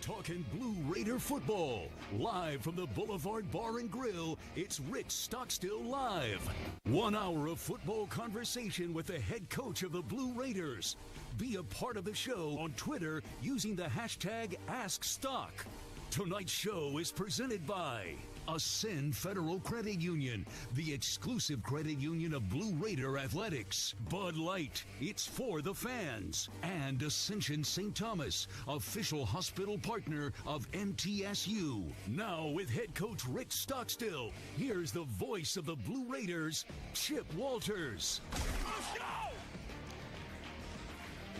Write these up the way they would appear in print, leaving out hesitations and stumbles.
Talking Blue Raider football. Live from the Boulevard Bar and Grill, it's Rick Stockstill Live. 1 hour of football conversation with the head coach of the Blue Raiders. Be a part of the show on Twitter using the hashtag AskStock. Tonight's show is presented by Ascend Federal Credit Union, the exclusive credit union of Blue Raider Athletics. Bud Light, it's for the fans. And Ascension St. Thomas, official hospital partner of MTSU. Now with head coach Rick Stockstill, here's the voice of the Blue Raiders, Chip Walters. Let's go!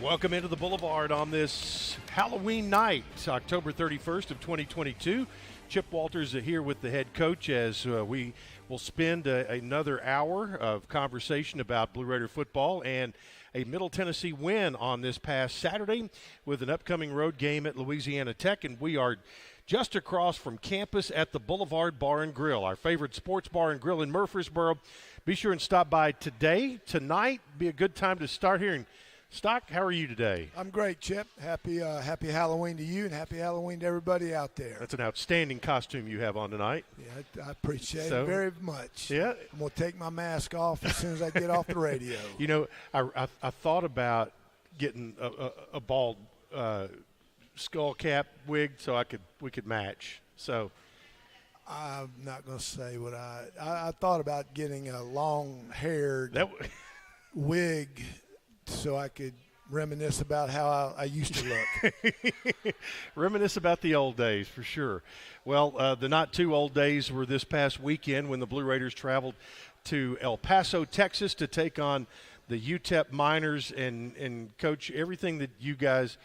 Welcome into the Boulevard on this Halloween night, October 31st of 2022. Chip Walters here with the head coach as we will spend another hour of conversation about Blue Raider football and a Middle Tennessee win on this past Saturday with an upcoming road game at Louisiana Tech. And we are just across from campus at the Boulevard Bar and Grill, our favorite sports bar and grill in Murfreesboro. Be sure and stop by tonight. Be a good time to start here. And Stock, how are you today? I'm great, Chip. Happy Halloween to you, and happy Halloween to everybody out there. That's an outstanding costume you have on tonight. Yeah, I appreciate it very much. Yeah. I'm going to take my mask off as soon as I get off the radio. You know, I thought about getting a bald skull cap wig so we could match. So I'm not going to say what I thought about getting a long-haired wig so I could reminisce about how I used to look. Reminisce about the old days, for sure. Well, the not too old days were this past weekend when the Blue Raiders traveled to El Paso, Texas to take on the UTEP Miners. And Coach, everything that you guys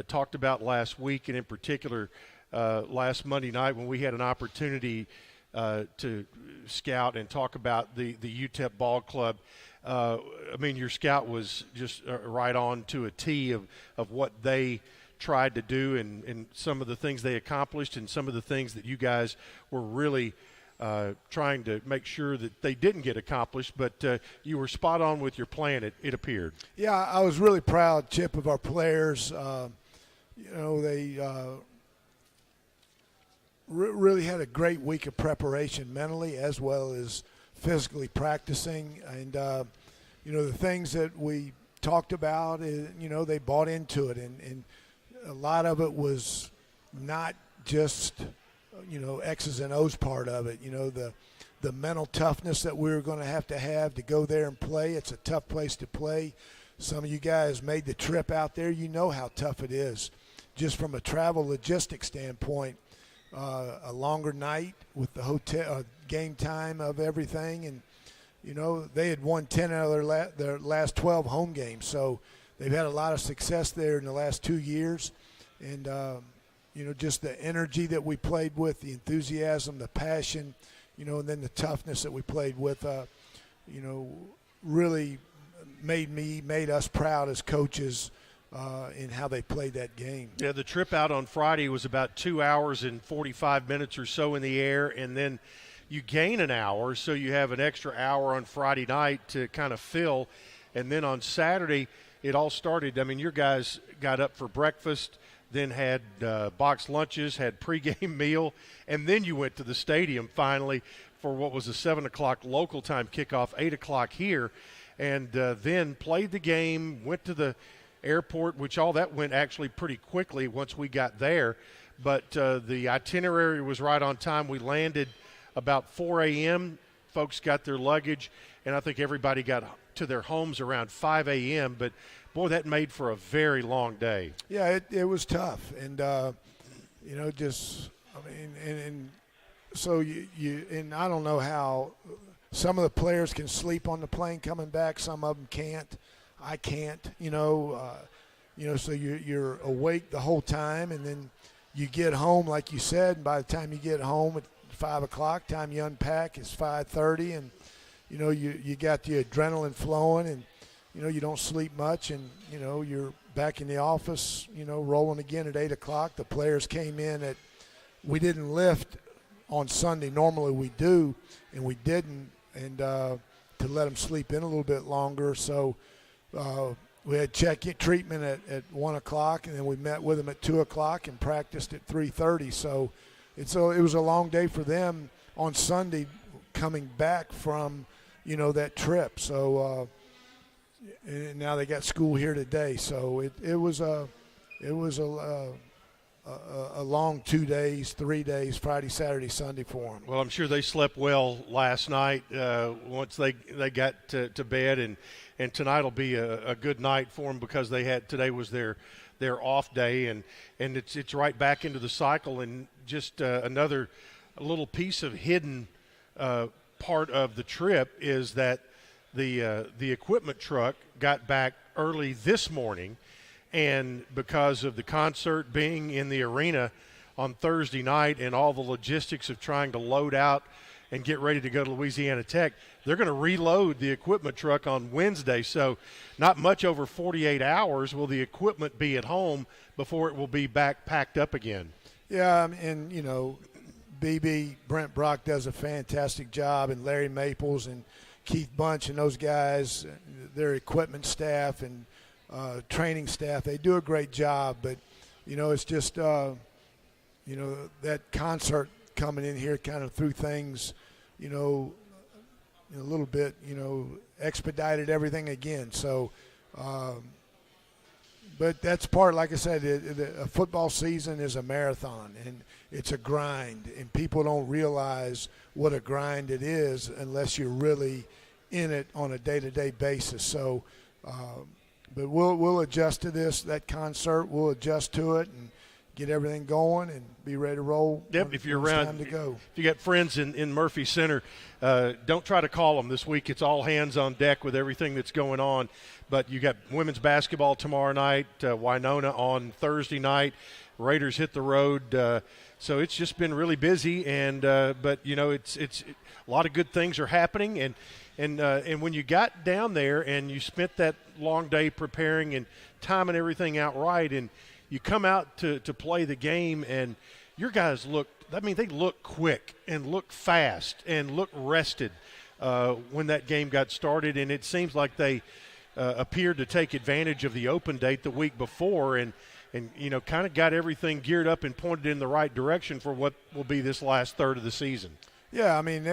talked about last week, and in particular last Monday night when we had an opportunity to scout and talk about the UTEP ball club, I mean, your scout was just right on to a T of what they tried to do and some of the things they accomplished and some of the things that you guys were really trying to make sure that they didn't get accomplished. But you were spot on with your plan, it appeared. Yeah, I was really proud, Chip, of our players. They really had a great week of preparation mentally as well as physically practicing, and the things that we talked about, they bought into it, and a lot of it was not just X's and O's part of it. The mental toughness that we were going to have to go there and play. It's a tough place to play. Some of you guys made the trip out there. You know how tough it is, just from a travel logistics standpoint. A longer night with the hotel, game time of everything, and they had won 10 out of their last 12 home games, so they've had a lot of success there in the last 2 years, and just the energy that we played with, the enthusiasm, the passion, and then the toughness that we played with, really made us proud as coaches. In how they played that game. Yeah, the trip out on Friday was about 2 hours and 45 minutes or so in the air, and then you gain an hour, so you have an extra hour on Friday night to kind of fill. And then on Saturday, it all started. I mean, your guys got up for breakfast, then had boxed lunches, had pregame meal, and then you went to the stadium finally for what was a 7 o'clock local time kickoff, 8 o'clock here, and then played the game, went to the airport, which all that went actually pretty quickly once we got there. But the itinerary was right on time. We landed about 4 a.m. Folks got their luggage, and I think everybody got to their homes around 5 a.m. But, boy, that made for a very long day. Yeah, it was tough. And, so you and I don't know how some of the players can sleep on the plane coming back. Some of them can't. I can't, so you're awake the whole time, and then you get home, like you said, and by the time you get home at 5 o'clock, time you unpack, it's 5:30, and, you got the adrenaline flowing, and, you don't sleep much, and, you're back in the office, rolling again at 8 o'clock. The players came in we didn't lift on Sunday. Normally we do, and we didn't, and to let them sleep in a little bit longer, so we had treatment at 1 o'clock, and then we met with them at 2 o'clock and practiced at 3:30. So it was a long day for them on Sunday coming back from, that trip. So and now they got school here today. So it was a long 2 days, 3 days, Friday, Saturday, Sunday for them. Well, I'm sure they slept well last night once they got to bed, and tonight will be a good night for them because today was their off day, and it's right back into the cycle, and just another little piece of hidden part of the trip is that the equipment truck got back early this morning. And because of the concert being in the arena on Thursday night and all the logistics of trying to load out and get ready to go to Louisiana Tech, they're going to reload the equipment truck on Wednesday. So not much over 48 hours will the equipment be at home before it will be back packed up again. Yeah, and, BB, Brent Brock does a fantastic job, and Larry Maples and Keith Bunch and those guys, their equipment staff and training staff, they do a great job. But it's just that concert coming in here kind of threw things a little bit, expedited everything again. So but that's part, like I said, a football season is a marathon, and it's a grind, and people don't realize what a grind it is unless you're really in it on a day-to-day basis. So but we'll adjust to that concert. We'll adjust to it and get everything going and be ready to roll. Yep, if you're around, time to go. If you got friends in Murphy Center, don't try to call them this week. It's all hands on deck with everything that's going on. But you got women's basketball tomorrow night, Winona on Thursday night. Raiders hit the road. So it's just been really busy, and but it's a lot of good things are happening, and when you got down there and you spent that long day preparing and timing everything out right, and you come out to play the game, and your guys they look quick and look fast and look rested when that game got started, and it seems like they appeared to take advantage of the open date the week before and kind of got everything geared up and pointed in the right direction for what will be this last third of the season. Yeah, I mean,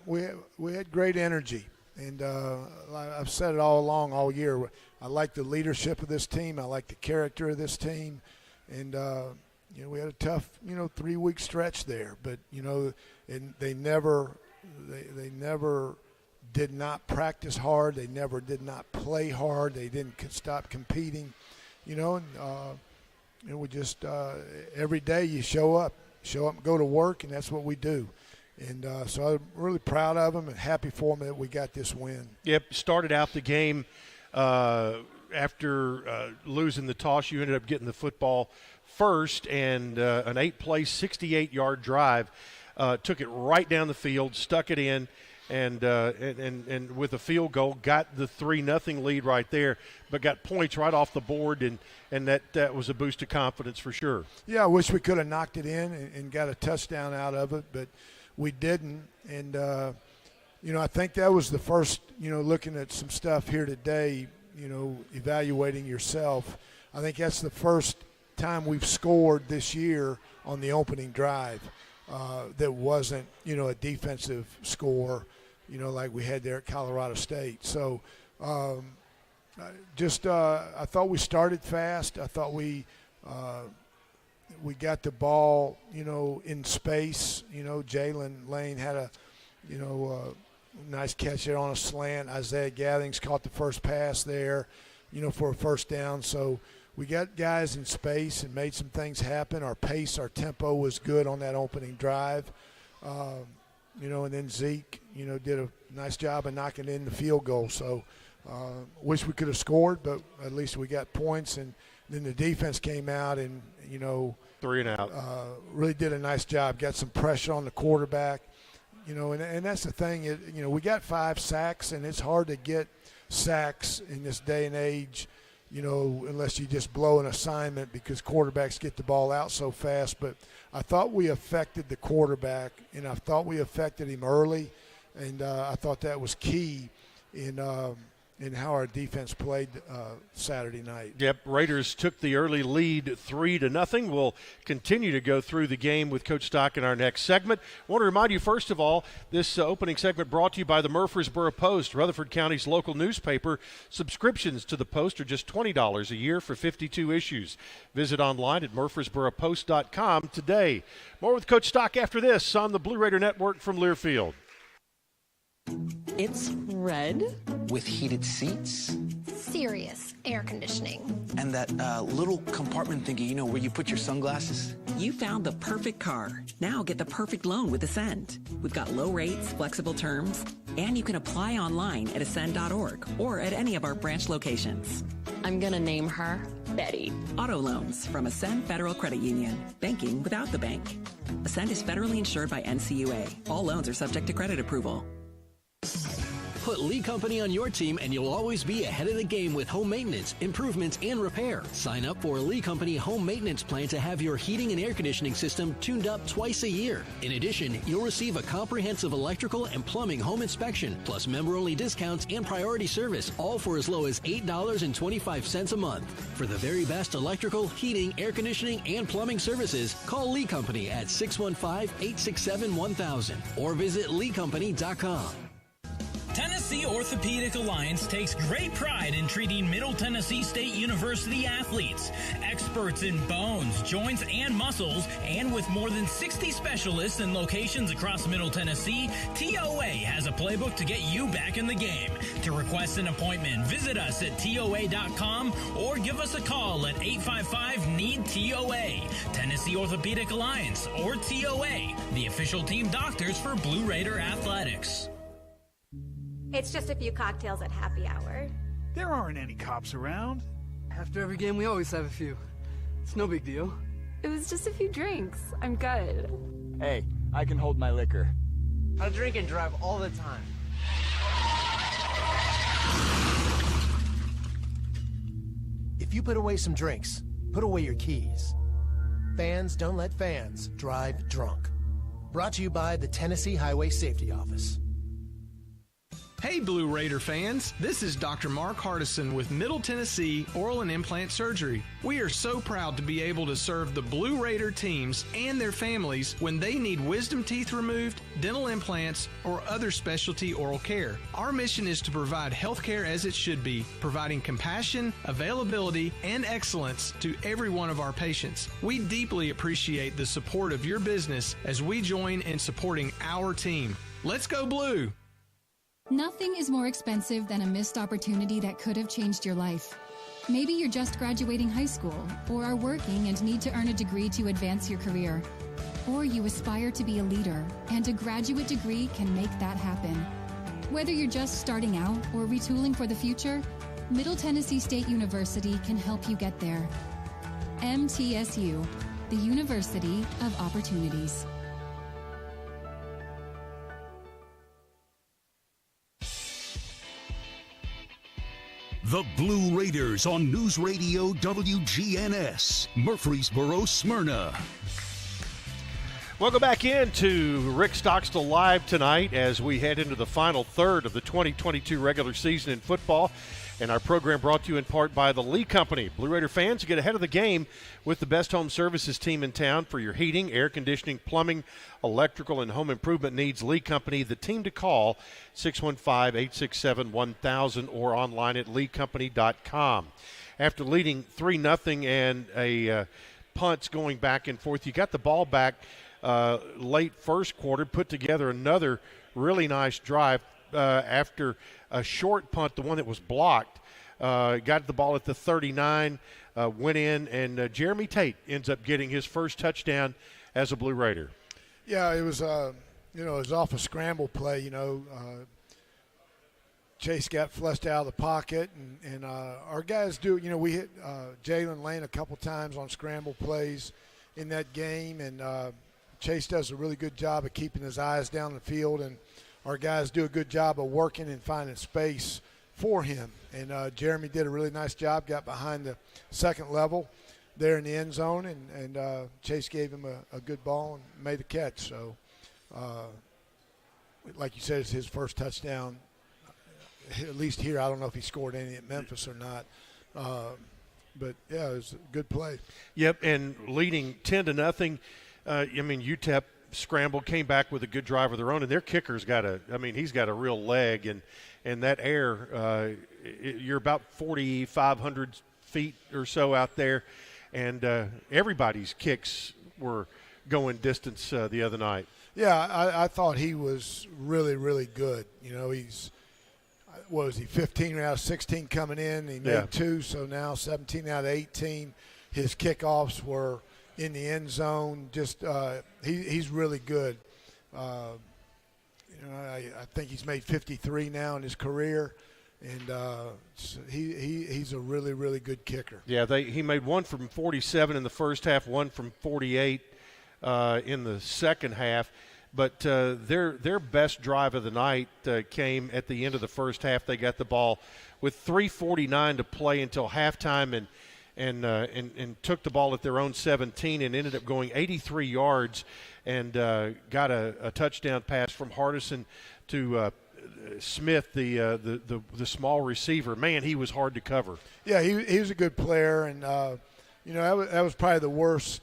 we had great energy, and I've said it all along all year. I like the leadership of this team. I like the character of this team, and we had a tough 3-week stretch there, but and they never did not practice hard. They never did not play hard. They didn't stop competing, and we just every day you show up and go to work, and that's what we do. And so I'm really proud of them and happy for them that we got this win. Yep, started out the game after losing the toss. You ended up getting the football first, and an 8-play, 68-yard drive. Took it right down the field, stuck it in, and with a field goal, got the 3-0 lead right there, but got points right off the board, and that was a boost of confidence for sure. Yeah, I wish we could have knocked it in and got a touchdown out of it, but we didn't. And, I think that was the first, looking at some stuff here today, evaluating yourself, I think that's the first time we've scored this year on the opening drive that wasn't, a defensive score, like we had there at Colorado State. So I thought we started fast. I thought we got the ball, in space. Jalen Lane had a, nice catch there on a slant. Isaiah Gathings caught the first pass there, for a first down. So we got guys in space and made some things happen. Our pace, our tempo was good on that opening drive. And then Zeke, did a nice job of knocking in the field goal. So wish we could have scored, but at least we got points. And then the defense came out and, 3 and out. Really did a nice job, got some pressure on the quarterback. And that's the thing. We got 5 sacks, and it's hard to get sacks in this day and age, unless you just blow an assignment because quarterbacks get the ball out so fast. But I thought we affected the quarterback, and I thought we affected him early, and I thought that was key in in how our defense played Saturday night. Yep, Raiders took the early lead 3-0. We'll continue to go through the game with Coach Stock in our next segment. I want to remind you, first of all, this opening segment brought to you by the Murfreesboro Post, Rutherford County's local newspaper. Subscriptions to the Post are just $20 a year for 52 issues. Visit online at murfreesboropost.com today. More with Coach Stock after this on the Blue Raider Network from Learfield. It's red. With heated seats. Serious air conditioning. And that little compartment thingy, you know, where you put your sunglasses. You found the perfect car. Now get the perfect loan with Ascend. We've got low rates, flexible terms, and you can apply online at ascend.org or at any of our branch locations. I'm gonna name her Betty. Auto loans from Ascend Federal Credit Union. Banking without the bank. Ascend is federally insured by NCUA. All loans are subject to credit approval. Put Lee Company on your team and you'll always be ahead of the game with home maintenance, improvements, and repair. Sign up for a Lee Company home maintenance plan to have your heating and air conditioning system tuned up twice a year. In addition, you'll receive a comprehensive electrical and plumbing home inspection, plus member-only discounts and priority service, all for as low as $8.25 a month. For the very best electrical, heating, air conditioning, and plumbing services, call Lee Company at 615-867-1000 or visit leecompany.com. Tennessee Orthopedic Alliance takes great pride in treating Middle Tennessee State University athletes. Experts in bones, joints, and muscles, and with more than 60 specialists in locations across Middle Tennessee, TOA has a playbook to get you back in the game. To request an appointment, visit us at TOA.com or give us a call at 855-NEED-TOA. Tennessee Orthopedic Alliance, or TOA, the official team doctors for Blue Raider Athletics. It's just a few cocktails at happy hour. There aren't any cops around. After every game, we always have a few. It's no big deal. It was just a few drinks. I'm good. Hey, I can hold my liquor. I drink and drive all the time. If you put away some drinks, put away your keys. Fans don't let fans drive drunk. Brought to you by the Tennessee Highway Safety Office. Hey Blue Raider fans, this is Dr. Mark Hardison with Middle Tennessee Oral and Implant Surgery. We are so proud to be able to serve the Blue Raider teams and their families when they need wisdom teeth removed, dental implants, or other specialty oral care. Our mission is to provide health care as it should be, providing compassion, availability, and excellence to every one of our patients. We deeply appreciate the support of your business as we join in supporting our team. Let's go Blue! Nothing is more expensive than a missed opportunity that could have changed your life. Maybe you're just graduating high school, or are working and need to earn a degree to advance your career. Or you aspire to be a leader, and a graduate degree can make that happen. Whether you're just starting out or retooling for the future, Middle Tennessee State University can help you get there. MTSU, the University of Opportunities. The Blue Raiders on News Radio WGNS, Murfreesboro, Smyrna. Welcome back into Rick Stockstill Live tonight as we head into the final third of the 2022 regular season in football. And our program brought to you in part by the Lee Company. Blue Raider fans, get ahead of the game with the best home services team in town for your heating, air conditioning, plumbing, electrical, and home improvement needs. Lee Company, the team to call, 615-867-1000 or online at leecompany.com. After leading 3-0 and a punts going back and forth, you got the ball back late first quarter, put together another really nice drive after a short punt, the one that was blocked. Got the ball at the 39, went in, and Jeremy Tate ends up getting his first touchdown as a Blue Raider. Yeah, it was, it was off a scramble play, Chase got flushed out of the pocket, and our guys do, we hit Jalen Lane a couple times on scramble plays in that game, and Chase does a really good job of keeping his eyes down the field, and our guys do a good job of working and finding space for him. And Jeremy did a really nice job, got behind the second level there in the end zone, and Chase gave him a good ball and made the catch. So, like you said, it's his first touchdown at least here. I don't know if he scored any at Memphis or not. But, yeah, it was a good play. Yep, and leading 10-0. UTEP scrambled, came back with a good drive of their own, and their kicker's he's got a real leg, and that air, you're about 4,500 feet or so out there, and everybody's kicks were going distance the other night. Yeah, I thought he was really, really good. He's – what was he, 15 out of 16 coming in? He made 2, so now 17 out of 18. His kickoffs were in the end zone. Just he's really good. I think he's made 53 now in his career, and he's a really, really good kicker. Yeah, he made one from 47 in the first half, one from 48 in the second half. But their best drive of the night came at the end of the first half. They got the ball with 3:49 to play until halftime, and took the ball at their own 17 and ended up going 83 yards and got a touchdown pass from Hardison to Smith, the small receiver. Man, he was hard to cover. Yeah, he was a good player, and that was probably the worst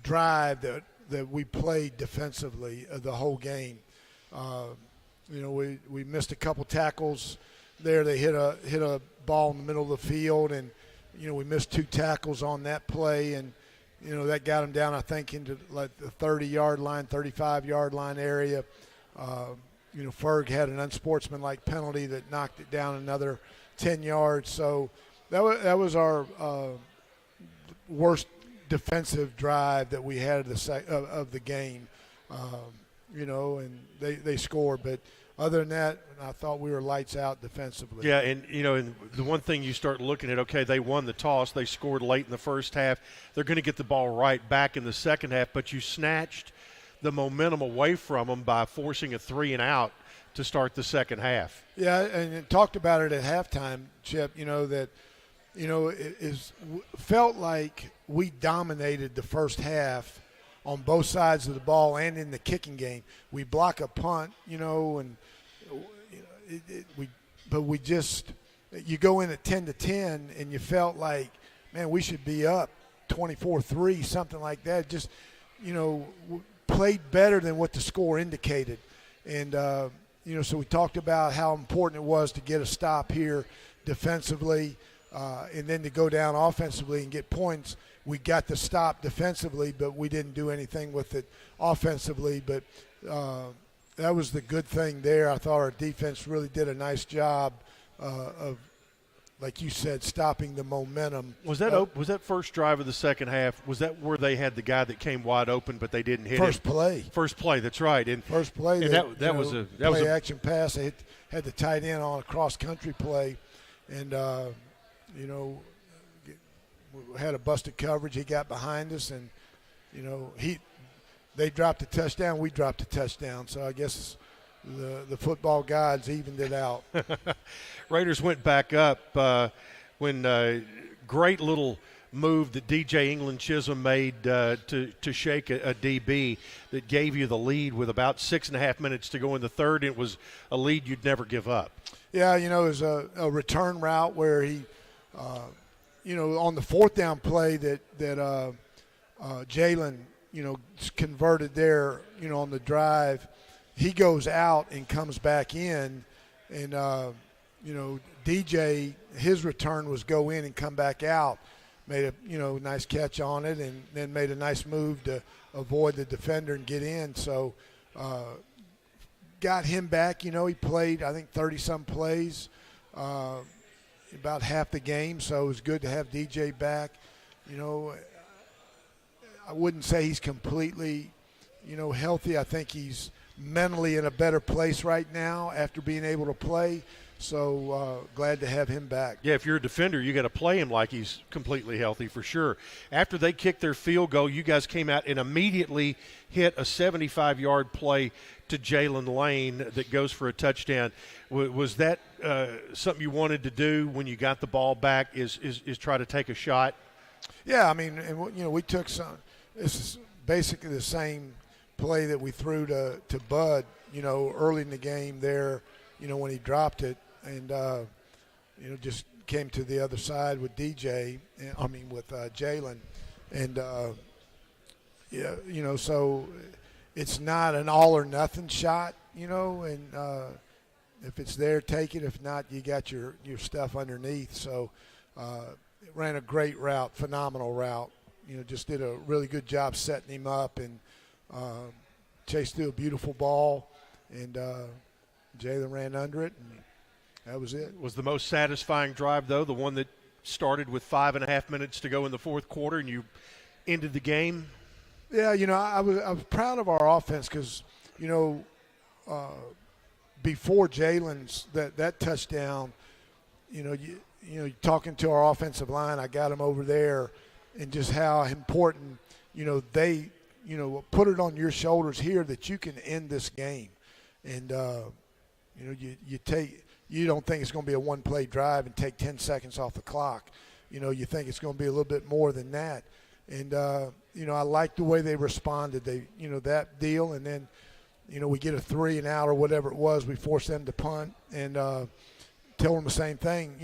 drive that we played defensively the whole game. We missed a couple tackles there. They hit a ball in the middle of the field, and we missed 2 tackles on that play, and that got them down, I think, into like the 30-yard line, 35-yard line area. Ferg had an unsportsmanlike penalty that knocked it down another 10 yards. So that was our worst defensive drive that we had of the game, and they scored. But other than that, I thought we were lights out defensively. Yeah, and the one thing you start looking at, okay, they won the toss. They scored late in the first half. They're going to get the ball right back in the second half, but you snatched the momentum away from them by forcing a 3-and-out to start the second half. Yeah, and talked about it at halftime, Chip, that it felt like we dominated the first half on both sides of the ball and in the kicking game. We block a punt, but we just – you go in at 10-10 and you felt like, man, we should be up 24-3, something like that. Just, played better than what the score indicated. And, so we talked about how important it was to get a stop here defensively and then to go down offensively and get points. We got the stop defensively, but we didn't do anything with it offensively. But that was the good thing there. I thought our defense really did a nice job of, like you said, stopping the momentum. Was that first drive of the second half, was that where they had the guy that came wide open but they didn't hit him? First play, that's right. And first play. And that was a action pass. They had the tight end on a cross-country play. And, we had a busted coverage. He got behind us, and they dropped a touchdown. We dropped a touchdown. So I guess the football gods evened it out. Raiders went back up when great little move that DJ England Chisholm made to shake a DB that gave you the lead with about 6.5 minutes to go in the third. It was a lead you'd never give up. Yeah, it was a return route where he on the fourth down play that Jalen, converted there, on the drive, he goes out and comes back in, and DJ, his return was go in and come back out, made a nice catch on it, and then made a nice move to avoid the defender and get in. So got him back. He played, I think, 30-some plays. About half the game, so it was good to have DJ back. I wouldn't say he's completely, healthy. I think he's mentally in a better place right now after being able to play. So glad to have him back. Yeah, if you're a defender, you got to play him like he's completely healthy for sure. After they kicked their field goal, you guys came out and immediately hit a 75-yard play to Jalen Lane that goes for a touchdown. Was that something you wanted to do when you got the ball back? Is try to take a shot? Yeah, I mean, we took some. This is basically the same play that we threw to Bud, early in the game there. when he dropped it, and just came to the other side with with Jalen, and so it's not an all or nothing shot, and if it's there, take it. If not, you got your stuff underneath. So it ran a great route, phenomenal route. Just did a really good job setting him up, and chased through a beautiful ball, and Jalen ran under it, and that was it. Was the most satisfying drive, though, the one that started with 5.5 minutes to go in the fourth quarter and you ended the game? Yeah, I was proud of our offense because, before Jalen's that touchdown, talking to our offensive line, I got them over there, and just how important, they, put it on your shoulders here that you can end this game. And, you don't think it's going to be a one-play drive and take 10 seconds off the clock. You think it's going to be a little bit more than that. And, I like the way they responded. They, that deal, and then, we get a 3 and out or whatever it was. We force them to punt and tell them the same thing,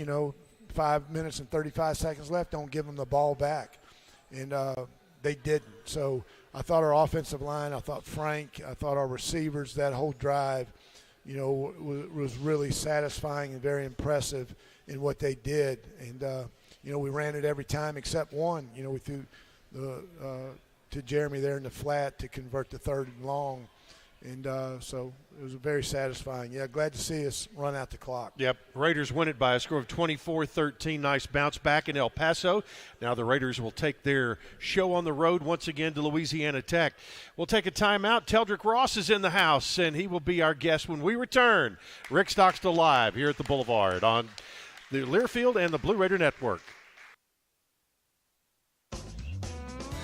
5 minutes and 35 seconds left, don't give them the ball back. And they didn't. So I thought our offensive line, I thought Frank, I thought our receivers, that whole drive, was really satisfying and very impressive in what they did. And, we ran it every time except one. We threw to Jeremy there in the flat to convert the 3rd and long. And so it was very satisfying. Yeah, glad to see us run out the clock. Yep, Raiders win it by a score of 24-13. Nice bounce back in El Paso. Now the Raiders will take their show on the road once again to Louisiana Tech. We'll take a timeout. Teldrick Ross is in the house, and he will be our guest when we return. Rick Stockstill live here at the Boulevard on the Learfield and the Blue Raider Network.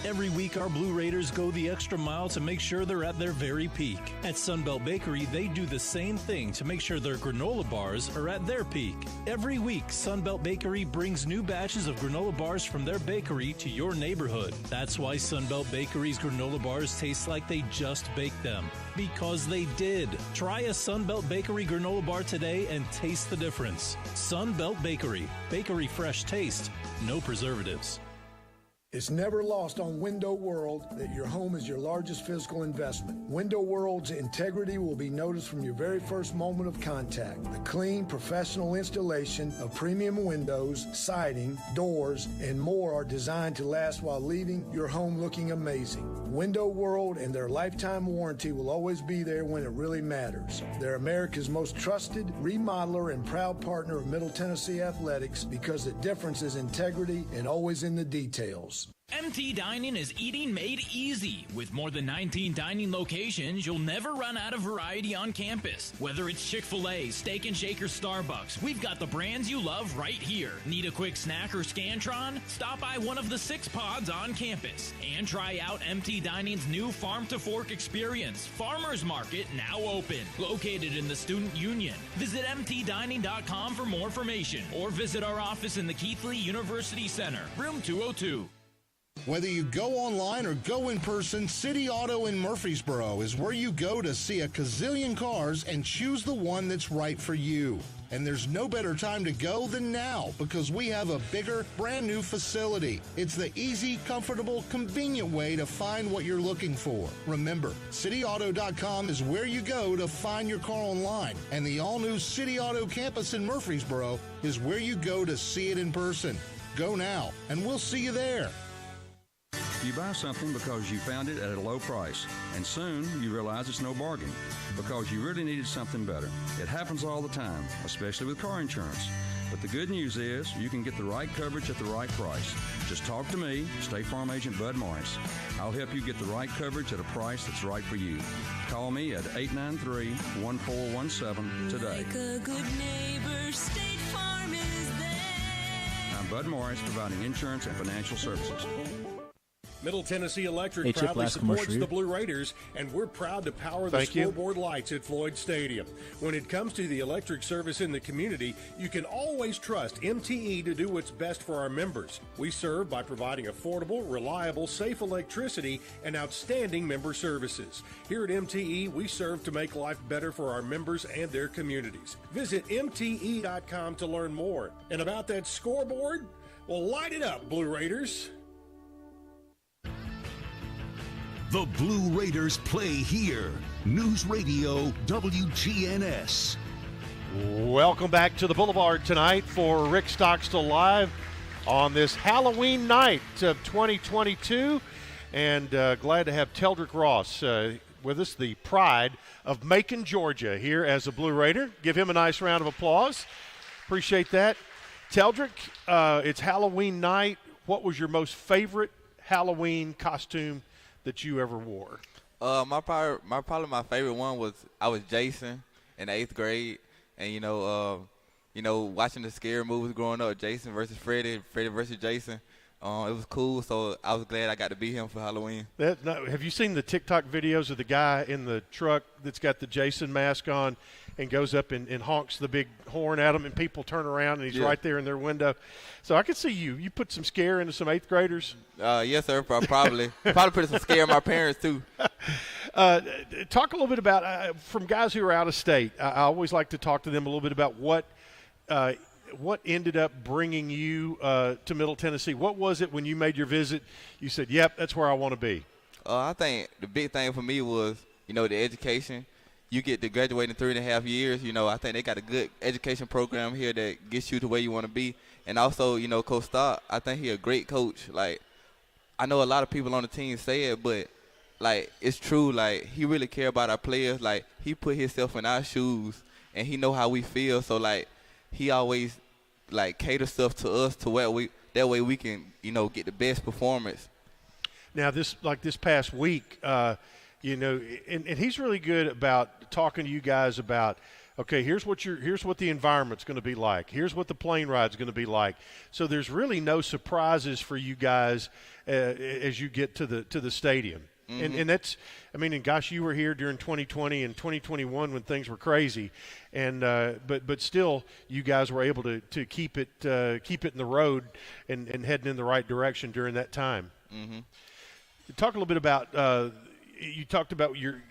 Every week, our Blue Raiders go the extra mile to make sure they're at their very peak. At Sunbelt Bakery, they do the same thing to make sure their granola bars are at their peak. Every week, Sunbelt Bakery brings new batches of granola bars from their bakery to your neighborhood. That's why Sunbelt Bakery's granola bars taste like they just baked them. Because they did. Try a Sunbelt Bakery granola bar today and taste the difference. Sunbelt Bakery. Bakery fresh taste. No preservatives. It's never lost on Window World that your home is your largest physical investment. Window World's integrity will be noticed from your very first moment of contact. The clean, professional installation of premium windows, siding, doors, and more are designed to last while leaving your home looking amazing. Window World and their lifetime warranty will always be there when it really matters. They're America's most trusted remodeler and proud partner of Middle Tennessee Athletics because the difference is integrity and always in the details. MT Dining is eating made easy. With more than 19 dining locations, you'll never run out of variety on campus. Whether it's Chick-fil-A, Steak and Shake, or Starbucks, we've got the brands you love right here. Need a quick snack or Scantron? Stop by one of the 6 pods on campus. And try out MT Dining's new Farm to Fork experience, Farmers Market, now open. Located in the Student Union. Visit mtdining.com for more information, or visit our office in the Keithley University Center, room 202. Whether you go online or go in person, City Auto in Murfreesboro is where you go to see a gazillion cars and choose the one that's right for you. And there's no better time to go than now because we have a bigger, brand new facility. It's the easy, comfortable, convenient way to find what you're looking for. Remember, cityauto.com is where you go to find your car online. And the all-new City Auto campus in Murfreesboro is where you go to see it in person. Go now, and we'll see you there. You buy something because you found it at a low price, and soon you realize it's no bargain because you really needed something better. It happens all the time, especially with car insurance. But the good news is you can get the right coverage at the right price. Just talk to me, State Farm Agent Bud Morris. I'll help you get the right coverage at a price that's right for you. Call me at 893-1417 today. Like a good neighbor, State Farm is there. I'm Bud Morris, providing insurance and financial services. Middle Tennessee Electric Hey, Chip, proudly last commercial supports here. the Blue Raiders, and we're proud to power the Thank you. scoreboard lights at Floyd Stadium. When it comes to the electric service in the community, you can always trust MTE to do what's best for our members. We serve by providing affordable, reliable, safe electricity and outstanding member services. Here at MTE, we serve to make life better for our members and their communities. Visit MTE.com to learn more. And about that scoreboard, well, light it up, Blue Raiders. The Blue Raiders play here. News Radio WGNS. Welcome back to the Boulevard tonight for Rick Stockstill Live on this Halloween night of 2022. And glad to have Teldrick Ross with us, the pride of Macon, Georgia, here as a Blue Raider. Give him a nice round of applause. Appreciate that. Teldrick, it's Halloween night. What was your most favorite Halloween costume that you ever wore? My favorite one was I was Jason in 8th grade, and watching the scary movies growing up, Jason versus Freddy versus Jason. It was cool, so I was glad I got to be him for Halloween. Have you seen the TikTok videos of the guy in the truck that's got the Jason mask on and goes up and honks the big horn at him, and people turn around and he's right there in their window? So I could see you put some scare into some 8th graders. Yes, sir. Probably put some scare in my parents too. Talk a little bit about from guys who are out of state. I always like to talk to them a little bit about what ended up bringing you to Middle Tennessee. What was it when you made your visit? You said, "Yep, that's where I want to be." I think the big thing for me was the education. You get to graduate in 3.5 years. I think they got a good education program here that gets you to where you want to be. And also, Coach Stock, I think he's a great coach. Like, I know a lot of people on the team say it, but, like, it's true. Like, he really care about our players. Like, he put himself in our shoes, and he know how we feel. So, like, he always, like, cater stuff to us to where that way we can, get the best performance. Now, this past week, and he's really good about talking to you guys about, okay, here's what the environment's going to be like. Here's what the plane ride's going to be like. So there's really no surprises for you guys as you get to the stadium. Mm-hmm. And that's, and gosh, you were here during 2020 and 2021 when things were crazy, and but still, you guys were able to keep it in the road and heading in the right direction during that time. Mm-hmm. Talk a little bit about. You talked about your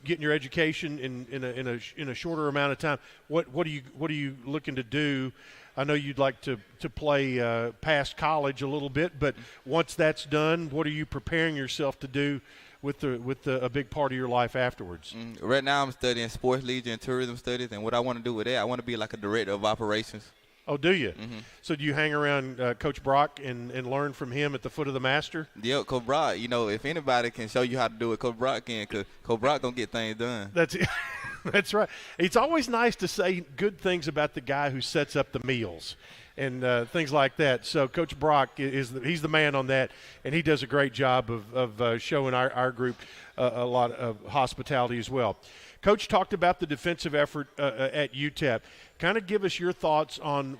getting your education in a shorter amount of time. What are you looking to do? I know you'd like to play past college a little bit, but once that's done, what are you preparing yourself to do with a big part of your life afterwards? Right now, I'm studying sports leisure and tourism studies, and what I want to do with that, I want to be like a director of operations. Oh, do you? Mm-hmm. So do you hang around Coach Brock and learn from him at the foot of the master? Yeah, Coach Brock, if anybody can show you how to do it, Coach Brock can, because Coach Brock going to get things done. That's right. It's always nice to say good things about the guy who sets up the meals and things like that. So Coach Brock, he's the man on that, and he does a great job of showing our group a lot of hospitality as well. Coach talked about the defensive effort at UTEP. Kind of give us your thoughts on